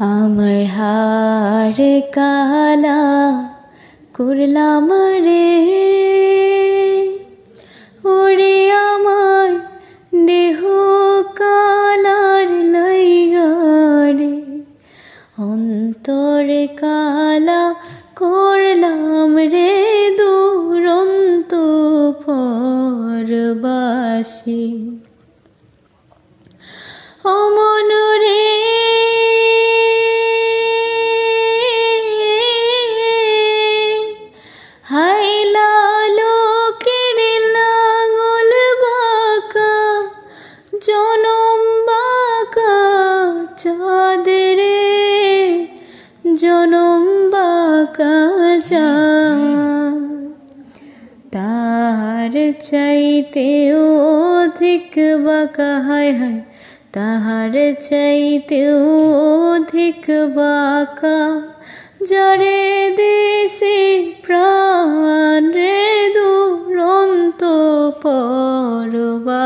আমার হার কালা করলাম রে, ওরে আমার দেহ কালার লাইগা রে, অন্তর কালা করলাম রে দুরন্ত পরবাসী। অমন রে হাইলা লোকের লাঙল বাঁকা, জনম বাঁকা চাঁদ রে, জনম বাঁকা চাঁদ। তাহার চাইতেও অধিক বাঁকা, হায় হায় তাহার চাইতেও অধিক বাঁকা, যারে দেশে প্রাণ রে দুরন্ত পরবাসী।